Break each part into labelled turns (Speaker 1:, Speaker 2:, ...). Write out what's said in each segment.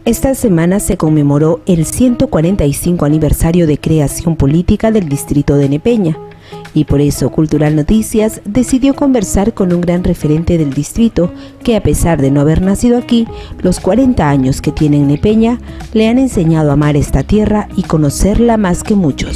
Speaker 1: Esta semana se conmemoró el 145 aniversario de creación política del distrito de Nepeña, y por eso Cultural Noticias decidió conversar con un gran referente del distrito que, a pesar de no haber nacido aquí, los 40 años que tiene en Nepeña le han enseñado a amar esta tierra y conocerla más que muchos.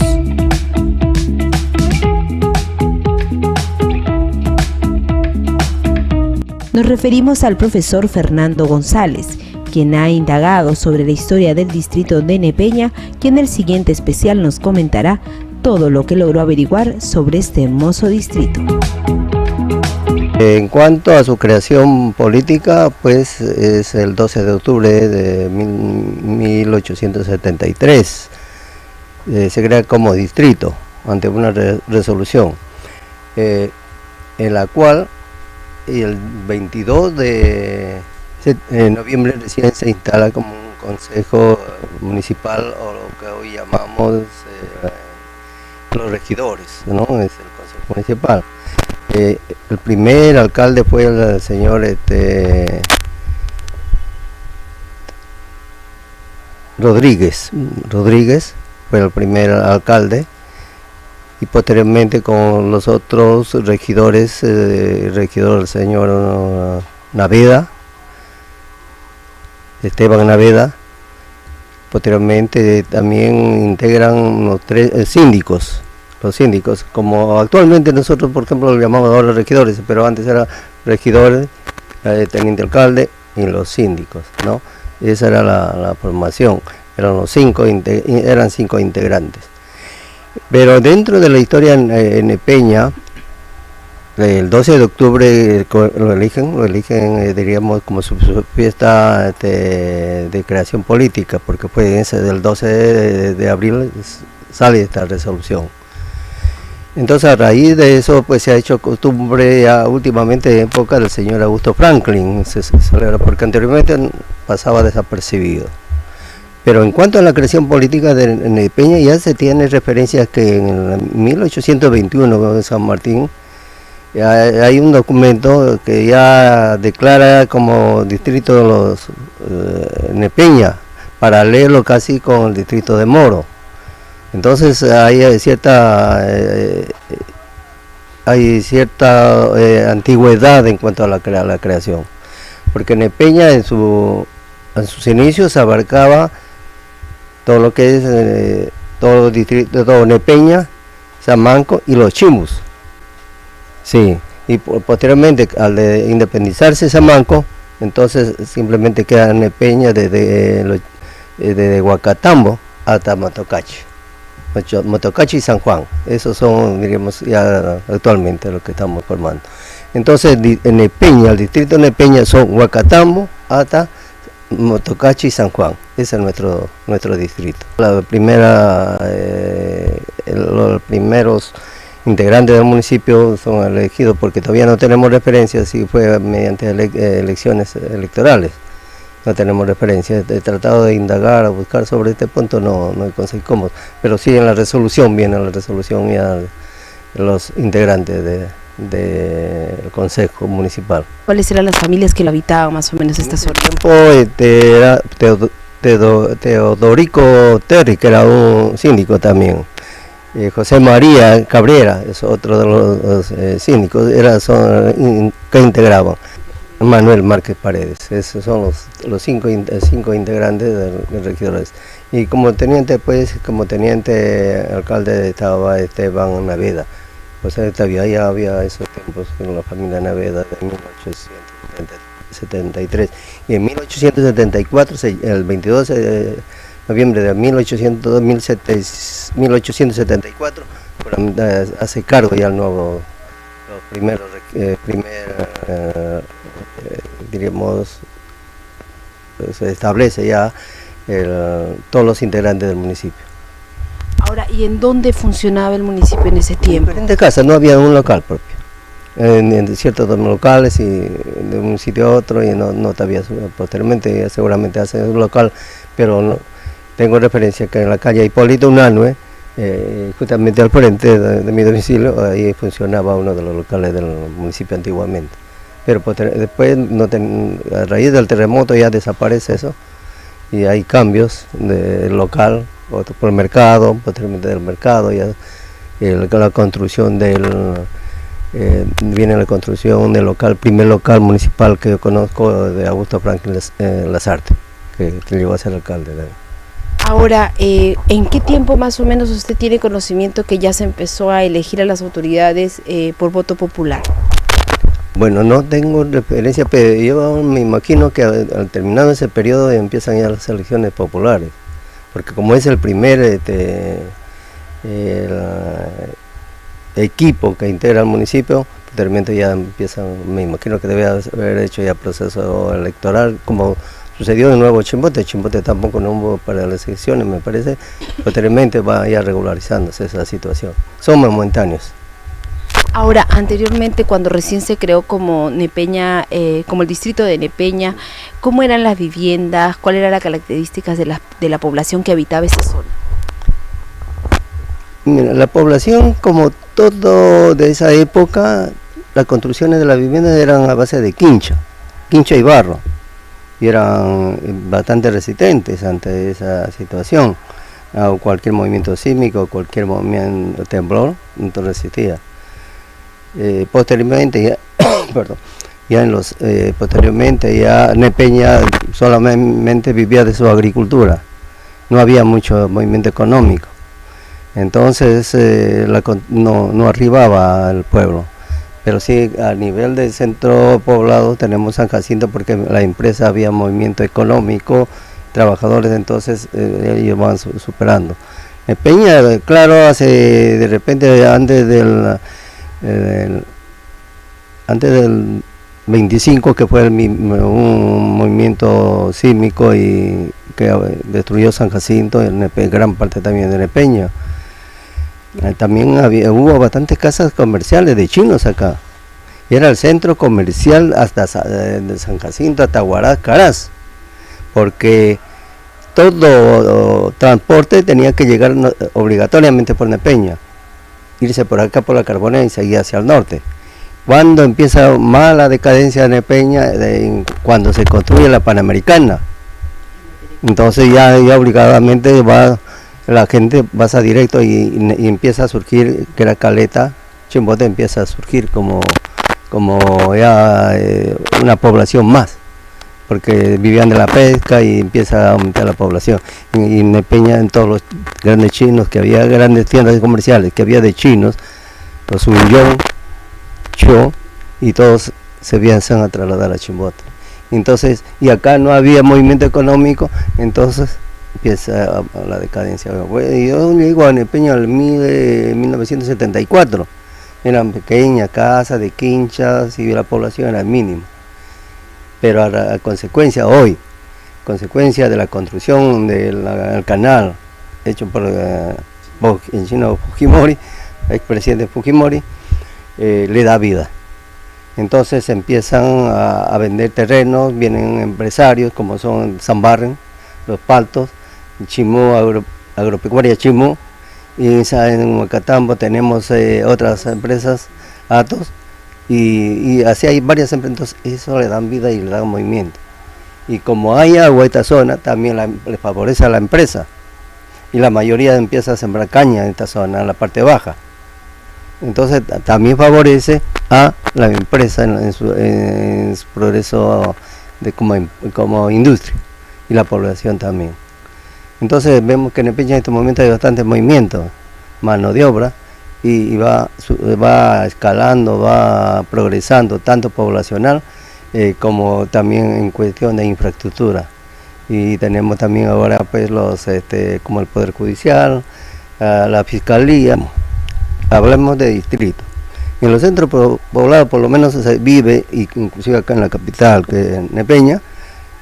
Speaker 1: Nos referimos al profesor Fernando González, quien ha indagado sobre la historia del distrito de Nepeña, y en el siguiente especial nos comentará todo lo que logró averiguar sobre este hermoso distrito.
Speaker 2: En cuanto a su creación política, pues es el 12 de octubre de 1873. Se crea como distrito ante una resolución, en la cual el 22 de noviembre recién se instala como un consejo municipal, o lo que hoy llamamos los regidores, ¿no? Es el consejo municipal. El primer alcalde fue el señor Rodríguez fue el primer alcalde, y posteriormente con los otros regidores, el regidor el señor Naveda, Esteban Naveda. Posteriormente también integran los tres síndicos, como actualmente nosotros, por ejemplo, lo llamamos ahora regidores, pero antes era regidores, teniente alcalde y los síndicos, ¿no? Esa era la formación, eran cinco integrantes. Pero dentro de la historia en Nepeña, el 12 de octubre lo eligen, diríamos, como su fiesta de creación política, porque fue ese del 12 de abril sale esta resolución. Entonces, a raíz de eso, pues se ha hecho costumbre ya últimamente, en época del señor Augusto Franklin, se celebra, porque anteriormente pasaba desapercibido. Pero en cuanto a la creación política de Nepeña, ya se tiene referencias que en 1821, en San Martín, hay un documento que ya declara como distrito de los Nepeña, paralelo casi con el distrito de Moro. Entonces hay cierta antigüedad en cuanto a la creación, porque Nepeña en sus inicios abarcaba todo lo que es todo el distrito, todo Nepeña, Samanco y los Chimbus. Sí, y posteriormente al de independizarse Samanco, entonces simplemente queda Nepeña desde Huacatambo hasta Motocachi y San Juan. Esos son, diríamos, ya actualmente los que estamos formando. Entonces en Nepeña, el distrito de Nepeña son Huacatambo hasta Motocachi y San Juan. Ese es nuestro distrito. Los primeros integrantes del municipio son elegidos, porque todavía no tenemos referencia si fue mediante elecciones electorales. No tenemos referencia. He tratado de indagar, a buscar sobre este punto, no conseguimos, pero sí en la resolución viene la resolución ya de los integrantes del consejo municipal.
Speaker 1: ¿Cuáles eran las familias que lo habitaban más o menos esta zona?
Speaker 2: Era Teodorico Terry, que era un síndico también. José María Cabrera es otro de los síndicos, que integraban. Manuel Márquez Paredes. Esos son los cinco integrantes de regidores. Y como teniente alcalde estaba Esteban Naveda. O sea, ya había esos tiempos con la familia Naveda de 1873. Y en 1874, el 22 de noviembre de 1874, hace cargo ya el nuevo, los primeros, diríamos, se establece ya todos los integrantes del municipio.
Speaker 1: Ahora, ¿y en dónde funcionaba el municipio en ese tiempo?
Speaker 2: En casa, no había un local propio. En ciertos locales, y de un sitio a otro, y no había. Posteriormente seguramente hace un local, pero no, tengo referencia que en la calle Hipólito Unanue, justamente al frente de mi domicilio, ahí funcionaba uno de los locales del municipio antiguamente. Pero después, a raíz del terremoto, ya desaparece eso, y hay cambios del local, otro por el mercado, posteriormente del mercado, ya la construcción viene la construcción del local, primer local municipal que yo conozco, de Augusto Franklin Lasarte, que llegó a ser alcalde.
Speaker 1: Ahora, ¿en qué tiempo más o menos usted tiene conocimiento que ya se empezó a elegir a las autoridades por voto popular?
Speaker 2: Bueno, no tengo referencia, pero yo me imagino que al terminado ese periodo empiezan ya las elecciones populares, porque como es el primer equipo que integra el municipio, posteriormente ya empiezan, me imagino que debe haber hecho ya proceso electoral, como sucedió de nuevo Chimbote. Chimbote tampoco no hubo para las elecciones, me parece, posteriormente va ya regularizándose esa situación, son momentáneos.
Speaker 1: Ahora, anteriormente, cuando recién se creó como Nepeña, como el distrito de Nepeña, ¿cómo eran las viviendas? ¿Cuáles eran las características de la población que habitaba esa zona?
Speaker 2: Mira, la población, como todo de esa época, las construcciones de las viviendas eran a base de quincha y barro, y eran bastante resistentes ante esa situación. A cualquier movimiento sísmico, cualquier movimiento temblor, entonces resistía. Posteriormente ya, perdón, posteriormente ya Nepeña solamente vivía de su agricultura, no había mucho movimiento económico, entonces no arribaba al pueblo, pero sí a nivel del centro poblado tenemos San Jacinto, porque la empresa había movimiento económico, trabajadores, entonces ellos van superando. Nepeña, claro, de repente antes del 25, que fue un movimiento sísmico y que destruyó San Jacinto, gran parte también de Nepeña. También hubo bastantes casas comerciales de chinos acá. Era el centro comercial hasta de San Jacinto hasta Huaraz, Caraz, porque todo transporte tenía que llegar obligatoriamente por Nepeña, irse por acá por la Carbonera y seguir hacia el norte. Cuando empieza más la decadencia de Nepeña, cuando se construye la Panamericana, entonces ya obligadamente la gente pasa directo y empieza a surgir, que era Caleta, Chimbote empieza a surgir como ya una población más, porque vivían de la pesca y empieza a aumentar la población. Y Nepeña, en todos los grandes chinos, que había grandes tiendas comerciales, que había de chinos, los Uyong, Cho, y todos se empiezan a trasladar a Chimbote. Entonces, y acá no había movimiento económico, entonces empieza la decadencia. Yo llego a Nepeña en 1974, eran pequeñas casas de quinchas y la población era mínima. Pero a consecuencia de la construcción del canal hecho por el chino Fujimori, expresidente Fujimori, le da vida. Entonces empiezan a vender terrenos, vienen empresarios como son Zambarren, Los Paltos, Chimú, Agropecuaria Chimú, y en Huacatambo tenemos otras empresas, Atos, y así hay varias empresas, entonces eso le dan vida y le dan movimiento. Y como hay agua esta zona, también le favorece a la empresa, y la mayoría empieza a sembrar caña en esta zona, en la parte baja. Entonces también favorece a la empresa en su progreso como industria, y la población también. Entonces vemos que en Nepeña en este momento hay bastante movimiento, mano de obra, y va escalando, va progresando, tanto poblacional como también en cuestión de infraestructura. Y tenemos también ahora pues como el Poder Judicial, la Fiscalía. Hablemos de distrito. En los centros poblados por lo menos se vive, inclusive acá en la capital, que es Nepeña,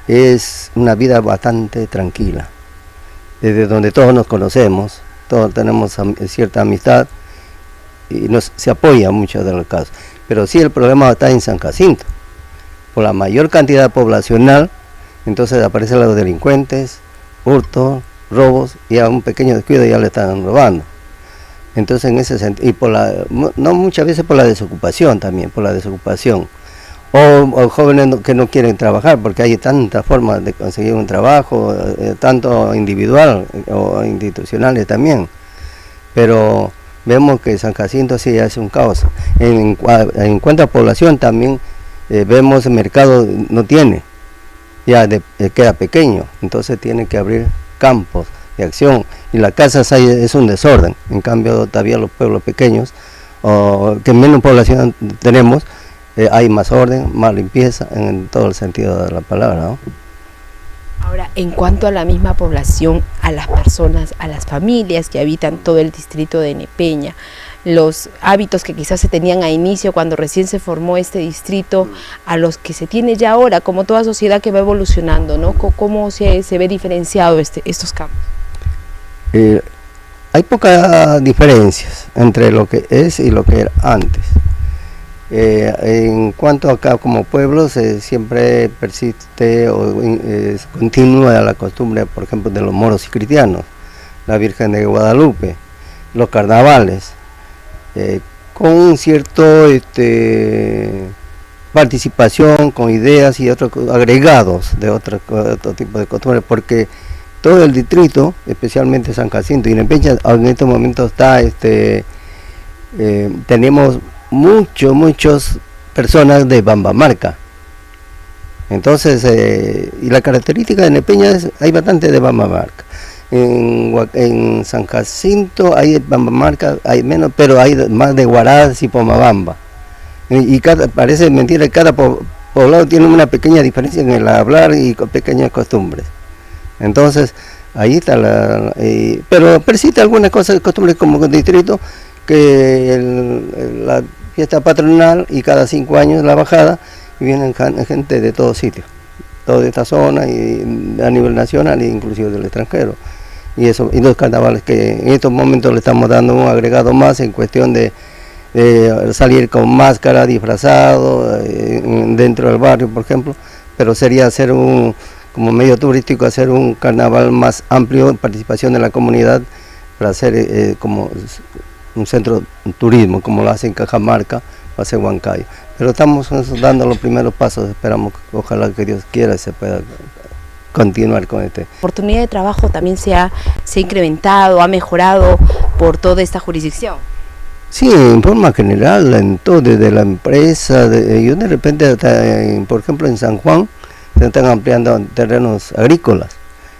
Speaker 2: es una vida bastante tranquila, desde donde todos nos conocemos, todos tenemos cierta amistad y se apoya mucho de los casos. Pero sí, el problema está en San Jacinto, por la mayor cantidad poblacional, entonces aparecen los delincuentes, hurtos, robos, y a un pequeño descuido ya le están robando. Entonces en ese sentido, y no muchas veces por la desocupación también, o jóvenes que no quieren trabajar, porque hay tantas formas de conseguir un trabajo, tanto individual o institucionales también, pero vemos que San Jacinto sí es un caos. En cuanto a población también vemos el mercado no tiene, ya queda pequeño, entonces tiene que abrir campos de acción, y las casas es un desorden. En cambio todavía los pueblos pequeños, que menos población tenemos, hay más orden, más limpieza en todo el sentido de la palabra, ¿no?
Speaker 1: Ahora, en cuanto a la misma población, a las personas, a las familias que habitan todo el distrito de Nepeña, los hábitos que quizás se tenían a inicio cuando recién se formó este distrito, a los que se tiene ya ahora, como toda sociedad que va evolucionando, ¿no? ¿Cómo se ve diferenciado estos campos?
Speaker 2: Hay pocas diferencias entre lo que es y lo que era antes. En cuanto acá como pueblos, siempre persiste o continúa la costumbre, por ejemplo, de los moros y cristianos, la Virgen de Guadalupe, los carnavales, con un cierto participación, con ideas y otros agregados de otro tipo de costumbres, porque todo el distrito, especialmente San Jacinto y Nepeña, en este momento está, tenemos muchas personas de Bambamarca. Entonces, y la característica de Nepeña es, hay bastante de Bambamarca. En San Jacinto hay Bambamarca, hay menos, pero hay más de Huaraz y Pomabamba. Y parece mentira, cada poblado tiene una pequeña diferencia en el hablar y pequeñas costumbres. Entonces, ahí está pero persiste algunas cosas, costumbres como el distrito, que la fiesta patronal y cada 5 años la bajada, y vienen gente de todo sitio, toda esta zona y a nivel nacional e inclusive del extranjero. Y los carnavales que en estos momentos le estamos dando un agregado más en cuestión de salir con máscara, disfrazado, dentro del barrio, por ejemplo, pero sería hacer como medio turístico, hacer un carnaval más amplio, participación de la comunidad, para hacer como un centro de turismo, como lo hace en Cajamarca o hace Huancayo. Pero estamos dando los primeros pasos, esperamos, ojalá que Dios quiera se pueda continuar con La
Speaker 1: oportunidad de trabajo también se ha incrementado, ha mejorado por toda esta jurisdicción.
Speaker 2: Sí, en forma general, en todo, desde la empresa, yo de repente, por ejemplo en San Juan, se están ampliando terrenos agrícolas,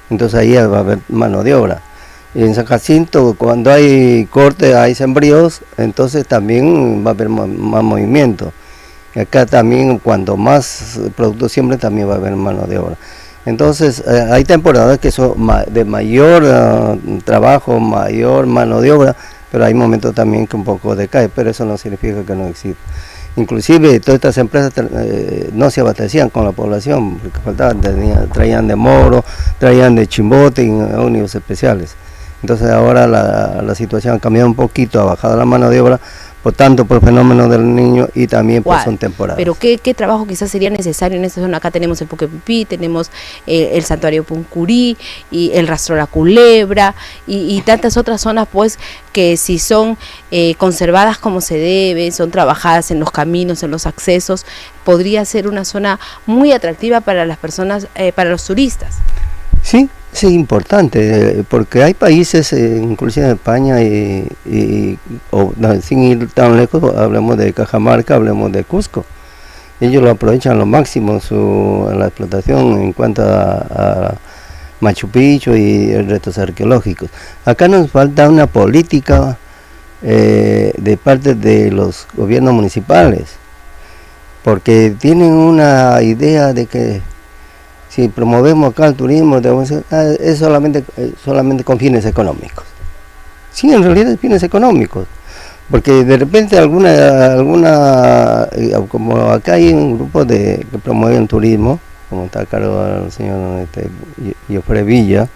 Speaker 2: entonces ahí va a haber mano de obra. Y en San Jacinto, cuando hay corte, hay sembríos, entonces también va a haber más movimiento. Y acá también, cuando más productos siempre, también va a haber mano de obra. Entonces, hay temporadas que son de mayor trabajo, mayor mano de obra, pero hay momentos también que un poco decae, pero eso no significa que no exista. Inclusive, todas estas empresas no se abastecían con la población, porque faltaban, traían de Moro, traían de Chimbote y ómnibus especiales. Entonces ahora la situación ha cambiado un poquito, ha bajado la mano de obra, por tanto por el fenómeno del niño y también por son temporadas.
Speaker 1: Pero ¿qué trabajo quizás sería necesario en esta zona? Acá tenemos el Puquepipí, tenemos el Santuario Puncurí, y el Rastro La Culebra, y tantas otras zonas, pues, que si son conservadas como se debe, son trabajadas en los caminos, en los accesos, podría ser una zona muy atractiva para las personas, para los turistas.
Speaker 2: Sí, es importante, porque hay países, inclusive en España, sin ir tan lejos, hablemos de Cajamarca, hablemos de Cusco. Ellos lo aprovechan lo máximo, la explotación en cuanto a Machu Picchu y restos arqueológicos. Acá nos falta una política de parte de los gobiernos municipales, porque tienen una idea de que si promovemos acá el turismo, es solamente con fines económicos. Sí, en realidad es fines económicos, porque de repente como acá hay un grupo que promueven turismo, como está a cargo del señor Jofre Villa,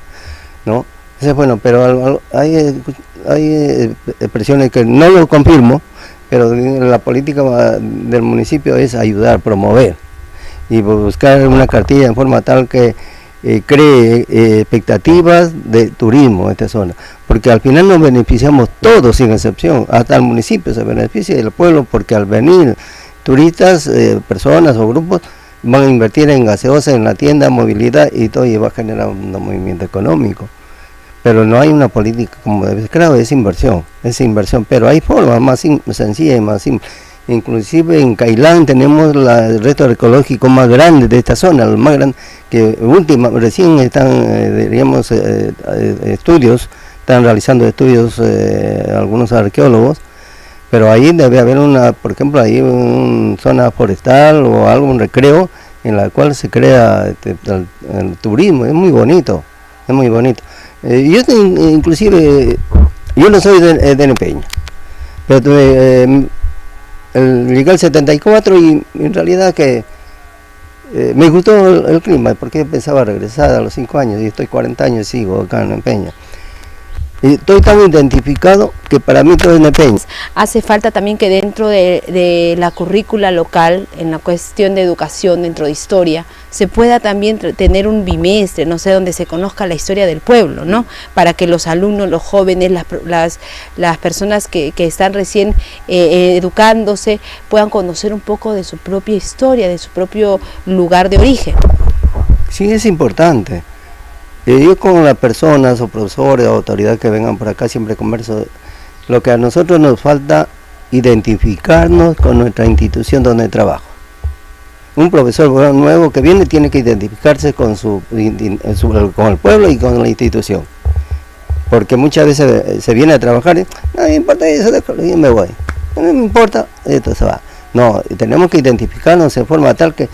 Speaker 2: ¿no? Entonces, bueno, pero hay expresiones que no lo confirmo, pero la política del municipio es ayudar, promover, y buscar una cartilla en forma tal que cree expectativas de turismo en esta zona, porque al final nos beneficiamos todos sin excepción, hasta el municipio se beneficia del pueblo, porque al venir turistas, personas o grupos van a invertir en gaseosa, en la tienda, movilidad y todo, y va a generar un movimiento económico. Pero no hay una política como debe ser. Claro, es inversión, pero hay formas más sencillas y más simples. Inclusive en Cailán tenemos el resto ecológico más grande de esta zona, el más grande, que recién están, diríamos, están realizando estudios algunos arqueólogos, pero ahí debe haber por ejemplo, ahí una zona forestal o algo, un recreo, en la cual se crea el turismo. Es muy bonito, es muy bonito. Yo inclusive, yo no soy de Nepeña, pero llegué al 74 y en realidad que me gustó el clima, porque yo pensaba regresar a los 5 años, y estoy 40 años y sigo acá en Nepeña. Y estoy tan identificado que para mí todo es Nepeña.
Speaker 1: Hace falta también que dentro de la currícula local, en la cuestión de educación, dentro de historia, se pueda también tener un bimestre, no sé, donde se conozca la historia del pueblo, ¿no? Para que los alumnos, los jóvenes, las personas que están recién educándose, puedan conocer un poco de su propia historia, de su propio lugar de origen.
Speaker 2: Sí, es importante. Yo con las personas o profesores o autoridades que vengan por acá siempre converso. Lo que a nosotros nos falta identificarnos con nuestra institución donde trabajo. Un profesor nuevo que viene tiene que identificarse con con el pueblo y con la institución. Porque muchas veces se viene a trabajar y no me importa eso, y me voy. No me importa, esto se va. No, tenemos que identificarnos de forma tal que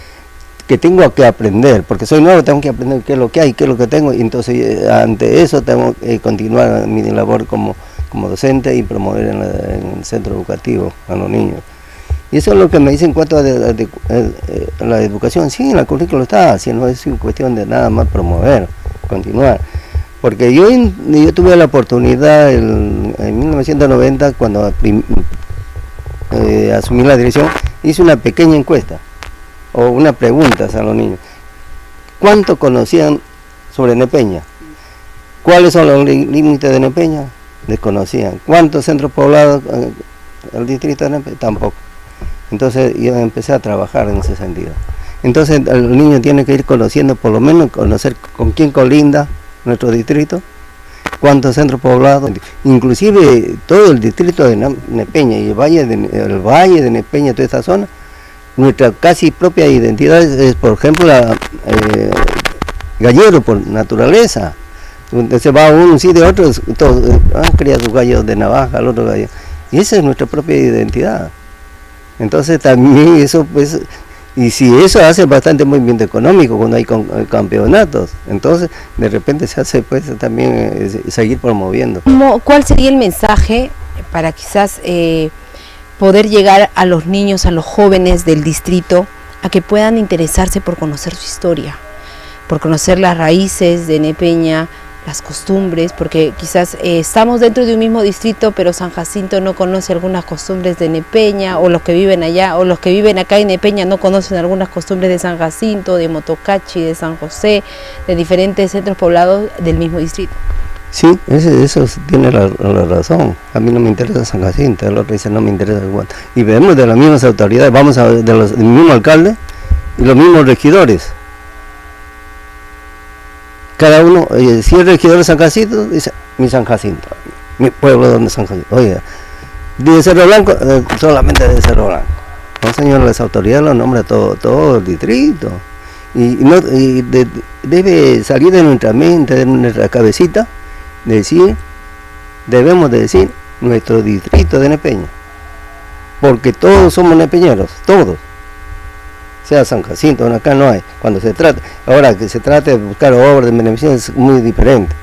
Speaker 2: tengo que aprender, porque soy nuevo, tengo que aprender qué es lo que hay, qué es lo que tengo, y entonces ante eso tengo que continuar mi labor como docente y promover en el centro educativo a los niños. Y eso es lo que me dice en cuanto a la educación. Sí, en la currícula está, si no es cuestión de nada más promover, continuar. Porque yo tuve la oportunidad en 1990, cuando asumí la dirección, hice una pequeña encuesta o una pregunta a los niños. ¿Cuánto conocían sobre Nepeña? ¿Cuáles son los límites de Nepeña? Desconocían. ¿Cuántos centros poblados el distrito de Nepeña? Tampoco. Entonces yo empecé a trabajar en ese sentido. Entonces el niño tiene que ir conociendo, por lo menos conocer con quién colinda nuestro distrito, cuántos centros poblados, inclusive todo el distrito de Nepeña y el valle de Nepeña, toda esta zona. Nuestra casi propia identidad es por ejemplo, gallero por naturaleza. Se va a un sitio, otros todos han criado sus gallos de navaja, el otro gallo. Y esa es nuestra propia identidad. Entonces también eso, pues, y si eso hace bastante movimiento económico cuando hay campeonatos, entonces de repente se hace pues también seguir promoviendo.
Speaker 1: ¿Cuál sería el mensaje para quizás poder llegar a los niños, a los jóvenes del distrito, a que puedan interesarse por conocer su historia, por conocer las raíces de Nepeña, las costumbres, porque quizás estamos dentro de un mismo distrito, pero San Jacinto no conoce algunas costumbres de Nepeña, o los que viven allá, o los que viven acá en Nepeña no conocen algunas costumbres de San Jacinto, de Motocachi, de San José, de diferentes centros poblados del mismo distrito?
Speaker 2: Sí, eso tiene la razón. A mí no me interesa San Jacinto, el otro dice no me interesa igual. Y vemos de las mismas autoridades, vamos a ver del mismo alcalde y los mismos regidores. Cada uno, si el regidor de San Jacinto, dice mi San Jacinto, mi pueblo donde San Jacinto. Oye, de Cerro Blanco, solamente de Cerro Blanco. No, señor, las autoridades lo nombran todo el distrito. Debe salir de nuestra mente, de nuestra cabecita, debemos de decir nuestro distrito de Nepeña, porque todos somos nepeñeros, todos, sea San Jacinto, acá no hay, ahora que se trate de buscar obras de beneficio es muy diferente,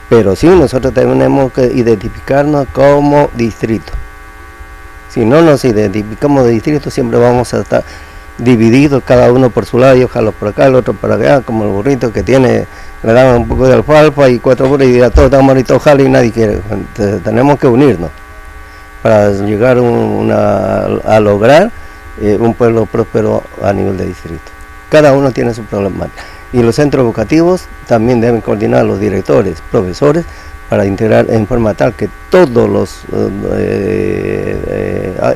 Speaker 2: pero sí nosotros tenemos que identificarnos como distrito. Si no nos identificamos de distrito siempre vamos a estar divididos, cada uno por su lado, y ojalá por acá, el otro por acá, como el burrito que le dan un poco de alfalfa y 4 burros y a todos estamos ahorita ojalá y nadie quiere. Entonces, tenemos que unirnos para llegar a lograr un pueblo próspero a nivel de distrito. Cada uno tiene su problemática. Y los centros educativos también deben coordinar los directores, profesores, para integrar en forma tal que todos los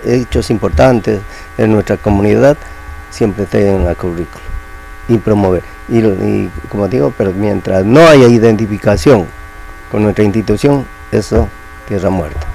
Speaker 2: hechos importantes en nuestra comunidad siempre esté en la currícula y promover. Y como digo, pero mientras no haya identificación con nuestra institución, eso tierra muerta.